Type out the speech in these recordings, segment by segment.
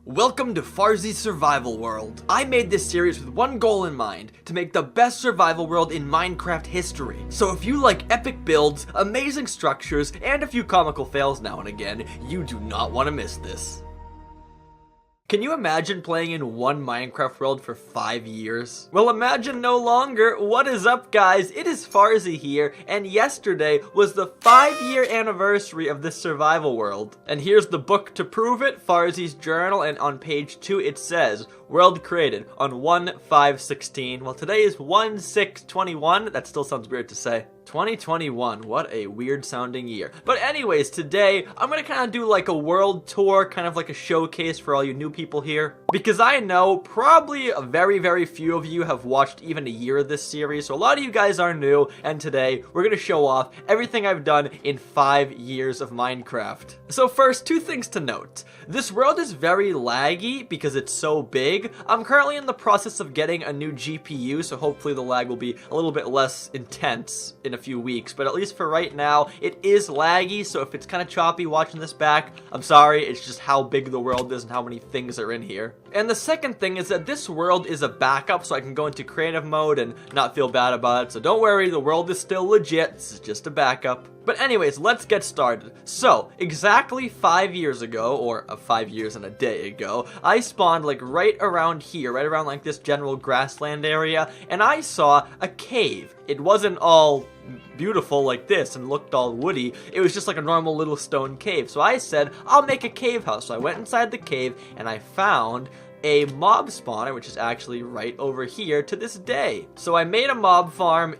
Welcome to Farzy's Survival World. I made this series with one goal in mind, to make the best survival world in Minecraft history. So if you like epic builds, amazing structures, and a few comical fails now and again, you do not want to miss this. Can you imagine playing in one Minecraft world for 5 years? Well, imagine no longer. What is up, guys? It is Farzy here, and yesterday was the 5-year anniversary of this survival world. And here's the book to prove it, Farzy's journal, and on page 2 it says, world created on 1/5/16. Well, today is 1/6/21. That still sounds weird to say. 2021, what a weird sounding year. But anyways, today I'm gonna kind of do like a world tour, kind of like a showcase for all you new people here. Because I know probably a very few of you have watched even a year of this series, so a lot of you guys are new, and today we're gonna show off everything I've done in 5 years of Minecraft. So first, 2 things to note. This world is very laggy because it's so big. I'm currently in the process of getting a new GPU, so hopefully the lag will be a little bit less intense in a few weeks, but at least for right now, it is laggy, so if it's kind of choppy watching this back, I'm sorry, it's just how big the world is and how many things are in here. And the second thing is that this world is a backup, so I can go into creative mode and not feel bad about it, so don't worry, the world is still legit, this is just a backup. But anyways, let's get started. So, exactly 5 years ago, or 5 years and a day ago, I spawned like right around here, right around like this general grassland area, and I saw a cave. It wasn't all beautiful like this and looked all woody, it was just like a normal little stone cave. So I said, I'll make a cave house. So I went inside the cave and I found a mob spawner, which is actually right over here to this day. So I made a mob farm.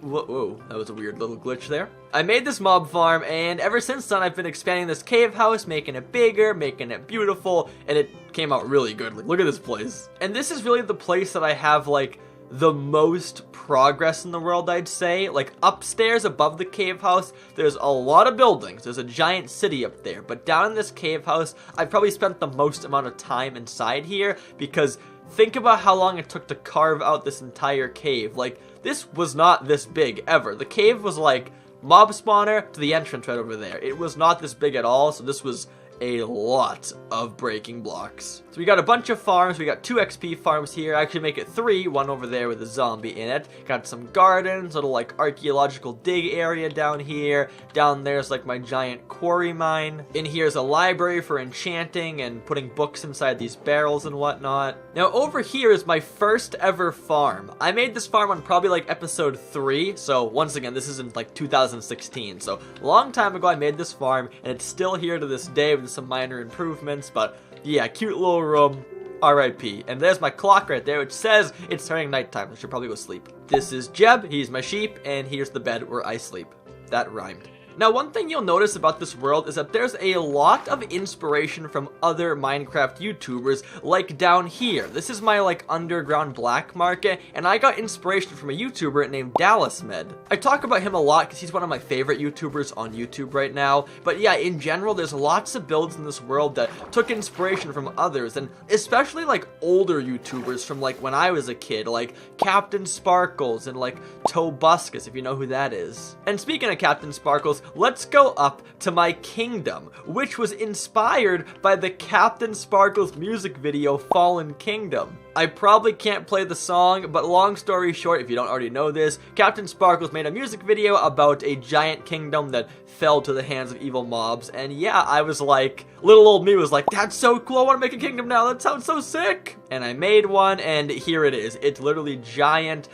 Whoa, that was a weird little glitch there. I made this mob farm, and ever since then I've been expanding this cave house, making it bigger, making it beautiful, and it came out really good. Like, look at this place. And this is really the place that I have like the most progress in the world, I'd say. Like upstairs above the cave house, there's a lot of buildings. There's a giant city up there, but down in this cave house, I've probably spent the most amount of time inside here, because think about how long it took to carve out this entire cave. Like, this was not this big ever. The cave was like mob spawner to the entrance right over there. It was not this big at all, so this was a lot of breaking blocks. So we got a bunch of farms. We got 2 XP farms here. Actually make it 3, one over there with a zombie in it. Got some gardens, little like archaeological dig area down here. Down there's like my giant quarry mine. In here's a library for enchanting and putting books inside these barrels and whatnot. Now over here is my first ever farm. I made this farm on probably like episode 3. So once again, this is in like 2016. So a long time ago I made this farm, and it's still here to this day with some minor improvements, but yeah, cute little room, RIP. And there's my clock right there, which says it's turning nighttime. I should probably go sleep. This is Jeb, he's my sheep, and here's the bed where I sleep. That rhymed. Now, one thing you'll notice about this world is that there's a lot of inspiration from other Minecraft YouTubers, like down here. This is my, like, underground black market, and I got inspiration from a YouTuber named DallasMed. I talk about him a lot because he's one of my favorite YouTubers on YouTube right now, but yeah, in general, there's lots of builds in this world that took inspiration from others, and especially, like, older YouTubers from, like, when I was a kid, like Captain Sparkles and, like, Tobuscus, if you know who that is. And speaking of Captain Sparkles, let's go up to my kingdom, which was inspired by the Captain Sparkles music video, Fallen Kingdom. I probably can't play the song, but long story short, if you don't already know this, Captain Sparkles made a music video about a giant kingdom that fell to the hands of evil mobs, and yeah, I was like, little old me was like, that's so cool, I want to make a kingdom now, that sounds so sick! And I made one, and here it is. It's literally giant.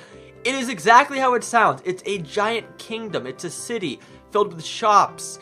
It is exactly how it sounds. It's a giant kingdom. It's a city filled with shops,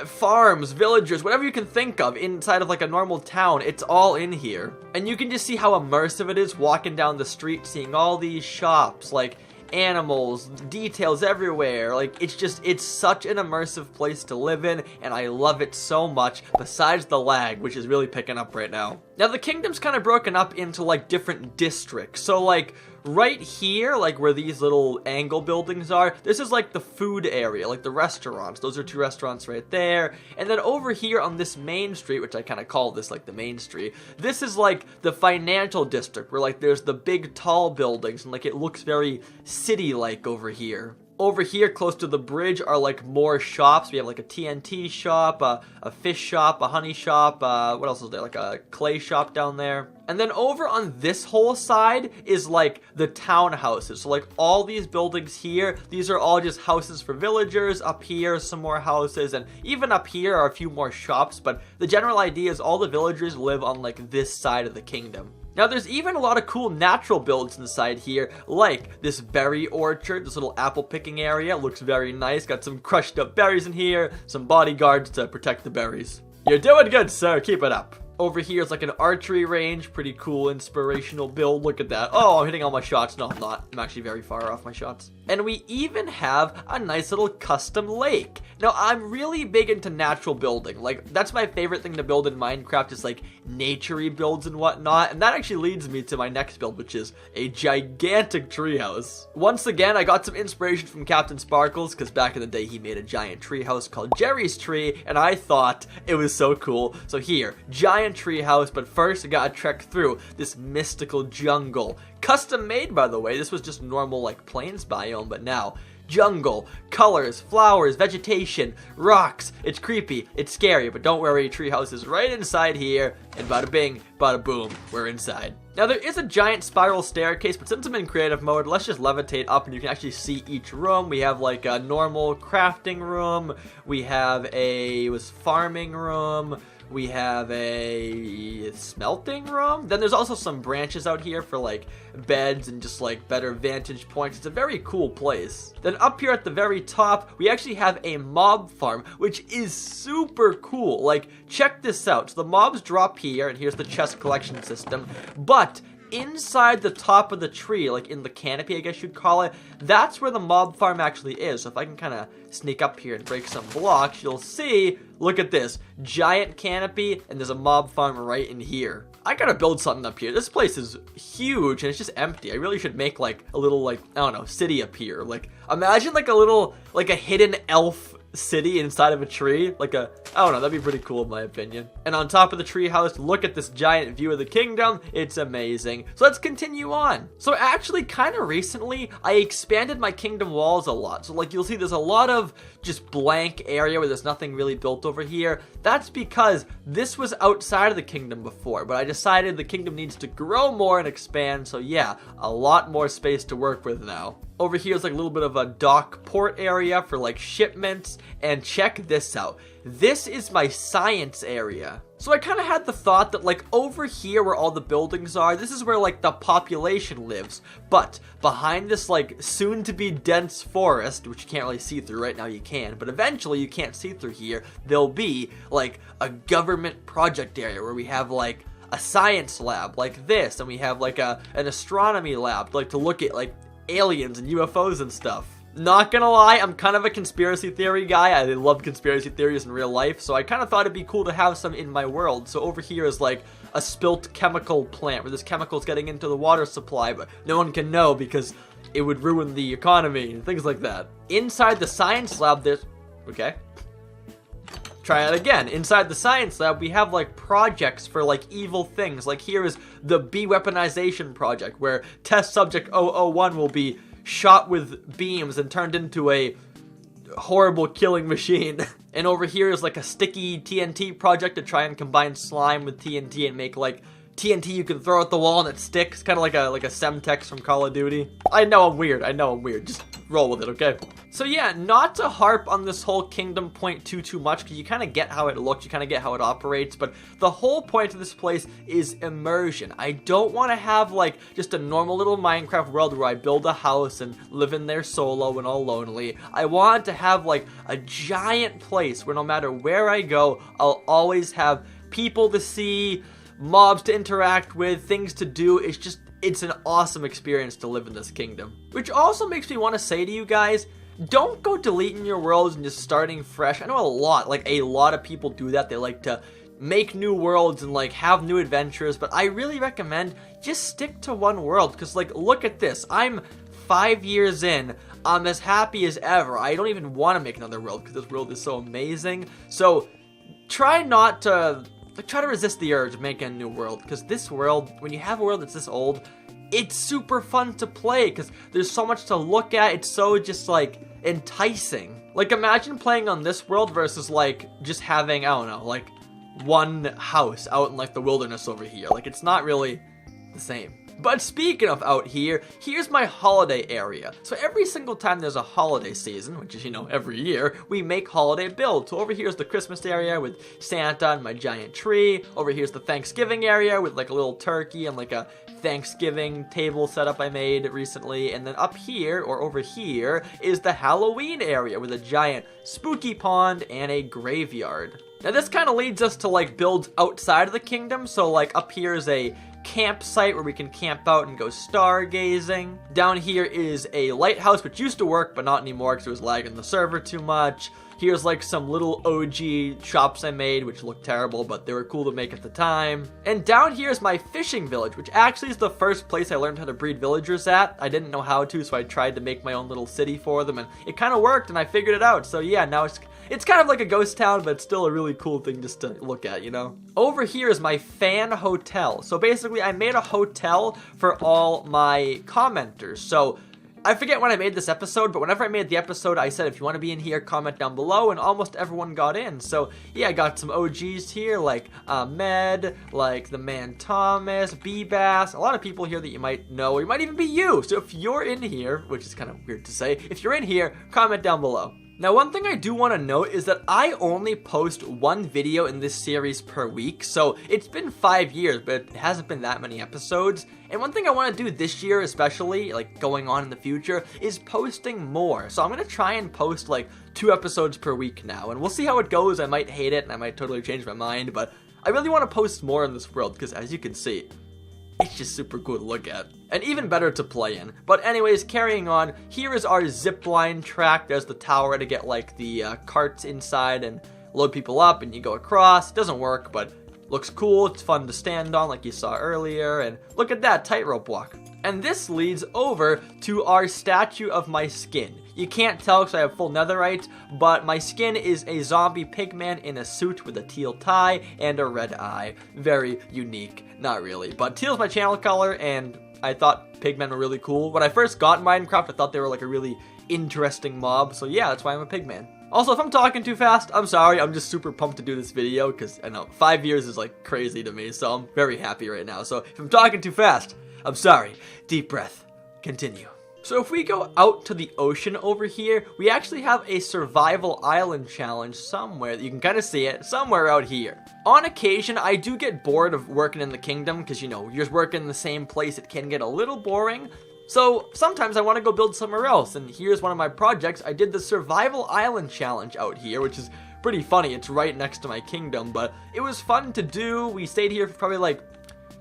farms, villagers, whatever you can think of inside of like a normal town. It's all in here. And you can just see how immersive it is walking down the street, seeing all these shops, like animals, details everywhere. Like, it's such an immersive place to live in, and I love it so much, besides the lag, which is really picking up right now. Now, the kingdom's kind of broken up into like different districts. So like right here, like where these little angle buildings are, this is like the food area, like the restaurants. Those are 2 restaurants right there. And then over here on this main street, which I kind of call this like the main street, this is like the financial district where like there's the big tall buildings and like it looks very city-like over here. Over here, close to the bridge, are like more shops. We have like a TNT shop, a fish shop, a honey shop, what else is there? Like a clay shop down there. And then over on this whole side is like the townhouses. So like all these buildings here, these are all just houses for villagers. Up here, some more houses, and even up here are a few more shops. But the general idea is all the villagers live on like this side of the kingdom. Now, there's even a lot of cool natural builds inside here, like this berry orchard, this little apple picking area. Looks very nice. Got some crushed up berries in here, some bodyguards to protect the berries. You're doing good, sir. Keep it up. Over here is like an archery range. Pretty cool, inspirational build. Look at that. Oh, I'm hitting all my shots. No, I'm not. I'm actually very far off my shots. And we even have a nice little custom lake. Now, I'm really big into natural building. Like, that's my favorite thing to build in Minecraft is like nature-y builds and whatnot. And that actually leads me to my next build, which is a gigantic treehouse. Once again, I got some inspiration from Captain Sparkles because back in the day, he made a giant treehouse called Jerry's Tree. And I thought it was so cool. So here, giant treehouse, but first I gotta trek through this mystical jungle. Custom made, by the way. This was just normal like plains biome, but now jungle, colors, flowers, vegetation, rocks. It's creepy, it's scary, but don't worry, treehouse is right inside here, and bada bing, bada boom, we're inside. Now there is a giant spiral staircase, but since I'm in creative mode, let's just levitate up and you can actually see each room. We have like a normal crafting room, we have a farming room, we have a smelting room. Then there's also some branches out here for like beds and just like better vantage points. It's a very cool place. Then up here at the very top, we actually have a mob farm, which is super cool. Like, check this out. So the mobs drop here, and here's the chest collection system. But inside the top of the tree, like in the canopy, I guess you'd call it, that's where the mob farm actually is. So if I can kind of sneak up here and break some blocks, you'll see, look at this, giant canopy, and there's a mob farm right in here. I gotta build something up here. This place is huge and it's just empty. I really should make like a little like, I don't know, city up here. Like, imagine like a little, like a hidden elf city inside of a tree. Like a, I don't know, that'd be pretty cool in my opinion. And on top of the tree house, look at this giant view of the kingdom. It's amazing. So let's continue on. So actually kind of recently, I expanded my kingdom walls a lot. So like you'll see there's a lot of just blank area where there's nothing really built over here. That's because this was outside of the kingdom before, but I decided the kingdom needs to grow more and expand. So yeah, a lot more space to work with now. Over here is like a little bit of a dock port area for like shipments. And check this out. This is my science area. So I kind of had the thought that like over here where all the buildings are, this is where like the population lives. But behind this like soon to be dense forest, which you can't really see through right now, you can, but eventually you can't see through here, there'll be like a government project area where we have like a science lab like this, and we have like an astronomy lab like to look at like aliens and UFOs and stuff. Not gonna lie, I'm kind of a conspiracy theory guy. I love conspiracy theories in real life, so I kind of thought it'd be cool to have some in my world. So over here is like a spilt chemical plant where this chemical's getting into the water supply, but no one can know because it would ruin the economy and things like that. Inside the science lab, there's... Okay. Try it again. Inside the science lab, we have like projects for like evil things. Like here is the bee weaponization project where test subject 001 will be shot with beams and turned into a horrible killing machine. And over here is like a sticky TNT project to try and combine slime with TNT and make like TNT you can throw at the wall and it sticks, kind of like a Semtex from Call of Duty. I know I'm weird, just roll with it, okay? So yeah, not to harp on this whole kingdom point too much, because you kind of get how it looks, you kind of get how it operates, but the whole point of this place is immersion. I don't want to have like just a normal little Minecraft world where I build a house and live in there solo and all lonely. I want to have like a giant place where no matter where I go, I'll always have people to see, mobs to interact with, things to do. It's an awesome experience to live in this kingdom. Which also makes me want to say to you guys, don't go deleting your worlds and just starting fresh. I know a lot of people do that. They like to make new worlds and like have new adventures, but I really recommend just stick to one world, because like look at this. I'm 5 years in. I'm as happy as ever. I don't even want to make another world because this world is so amazing. So try not to... try to resist the urge of making a new world, because this world, when you have a world that's this old, it's super fun to play because there's so much to look at. It's so just like enticing. Like imagine playing on this world versus like just having, I don't know, like one house out in like the wilderness over here. Like it's not really the same. But speaking of out here, here's my holiday area. So every single time there's a holiday season, which is, you know, every year, we make holiday builds. So over here's the Christmas area with Santa and my giant tree. Over here's the Thanksgiving area with like a little turkey and like a Thanksgiving table setup I made recently. And then up here, or over here, is the Halloween area with a giant spooky pond and a graveyard. Now this kind of leads us to like builds outside of the kingdom. So like up here is a campsite where we can camp out and go stargazing. Down here is a lighthouse, which used to work, but not anymore because it was lagging the server too much. Here's like some little OG shops I made, which looked terrible, but they were cool to make at the time. And down here is my fishing village, which actually is the first place I learned how to breed villagers at. I didn't know how to, so I tried to make my own little city for them, and it kind of worked, and I figured it out. So yeah, now it's kind of like a ghost town, but it's still a really cool thing just to look at, you know? Over here is my fan hotel. So basically, I made a hotel for all my commenters. So I forget when I made this episode, but whenever I made the episode, I said if you want to be in here, comment down below, and almost everyone got in. So yeah, I got some OGs here, like Ahmed, like the man Thomas, B-Bass, a lot of people here that you might know, or it might even be you. So if you're in here, which is kind of weird to say, if you're in here, comment down below. Now, one thing I do want to note is that I only post one video in this series per week, so it's been 5 years, but it hasn't been that many episodes. And one thing I want to do this year, especially, like going on in the future, is posting more. So I'm going to try and post like 2 episodes per week now, and we'll see how it goes. I might hate it, and I might totally change my mind, but I really want to post more in this world, because as you can see, it's just super cool to look at, and even better to play in. But anyways, carrying on, here is our zipline track. There's the tower to get like the carts inside and load people up, and you go across. It doesn't work, but looks cool. It's fun to stand on like you saw earlier, and look at that tightrope walk. And this leads over to our statue of my skin. You can't tell because I have full netherite, but my skin is a zombie pigman in a suit with a teal tie and a red eye. Very unique. Not really, but teal's my channel color, and I thought pigmen were really cool. When I first got Minecraft, I thought they were like a really interesting mob, so yeah, that's why I'm a pigman. Also, if I'm talking too fast, I'm sorry. I'm just super pumped to do this video because I know 5 years is like crazy to me, so I'm very happy right now. So if I'm talking too fast, I'm sorry. Deep breath. Continue. So if we go out to the ocean over here, we actually have a survival island challenge somewhere. You can kind of see it somewhere out here. On occasion, I do get bored of working in the kingdom because, you know, you're just working in the same place. It can get a little boring. So sometimes I want to go build somewhere else. And here's one of my projects. I did the survival island challenge out here, which is pretty funny. It's right next to my kingdom, but it was fun to do. We stayed here for probably like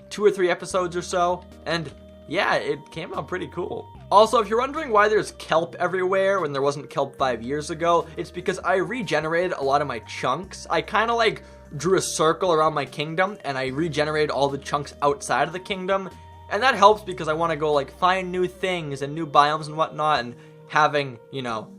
2 or 3 episodes or so. And yeah, it came out pretty cool. Also, if you're wondering why there's kelp everywhere when there wasn't kelp 5 years ago, it's because I regenerated a lot of my chunks. I kind of like drew a circle around my kingdom, and I regenerated all the chunks outside of the kingdom. And that helps because I want to go like find new things and new biomes and whatnot, and having, you know,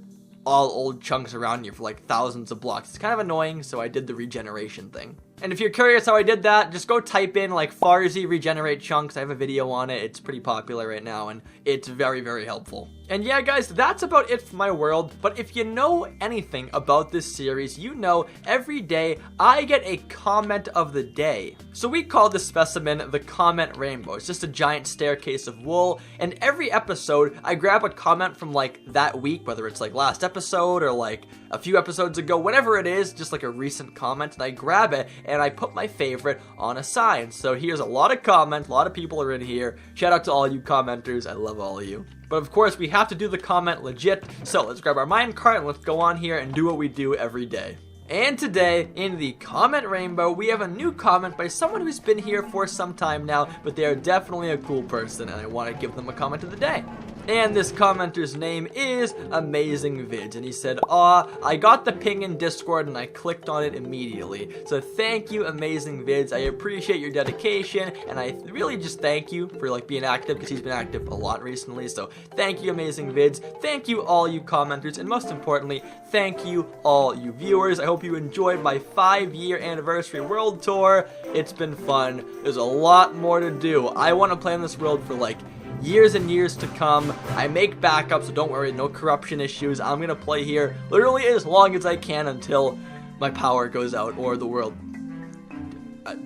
all old chunks around you for like thousands of blocks. It's kind of annoying, so I did the regeneration thing. And if you're curious how I did that, just go type in like Farzy regenerate chunks. I have a video on it. It's pretty popular right now, and it's very, very helpful. And yeah, guys, that's about it for my world. But if you know anything about this series, you know every day I get a comment of the day. So we call this specimen the comment rainbow. It's just a giant staircase of wool. And every episode, I grab a comment from like that week, whether it's like last episode or like a few episodes ago, whatever it is, just like a recent comment, and I grab it and I put my favorite on a sign. So here's a lot of comments, a lot of people are in here. Shout out to all you commenters, I love all of you. But of course, we have to do the comment legit, so let's grab our minecart and let's go on here and do what we do every day. And today, in the comment rainbow, we have a new comment by someone who's been here for some time now, but they are definitely a cool person, and I want to give them a comment of the day. And this commenter's name is Amazing Vids, and he said, "Aw, I got the ping in Discord and I clicked on it immediately. So thank you, Amazing Vids. I appreciate your dedication, and I really just thank you for like being active, because he's been active a lot recently. So thank you, Amazing Vids. Thank you, all you commenters, and most importantly, thank you, all you viewers. I hope you enjoyed my 5-year anniversary world tour. It's been fun. There's a lot more to do. I want to play in this world for like years and years to come. I make backups, so don't worry, no corruption issues. I'm gonna play here literally as long as I can until my power goes out or the world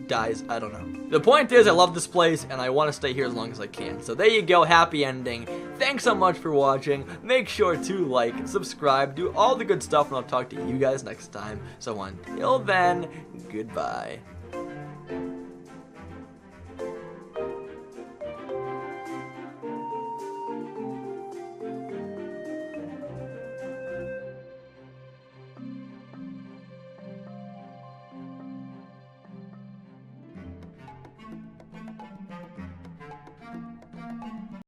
dies. I don't know. The point is, I love this place and I want to stay here as long as I can. So there you go, happy ending. Thanks so much for watching. Make sure to like, subscribe, do all the good stuff, and I'll talk to you guys next time. So until then, goodbye.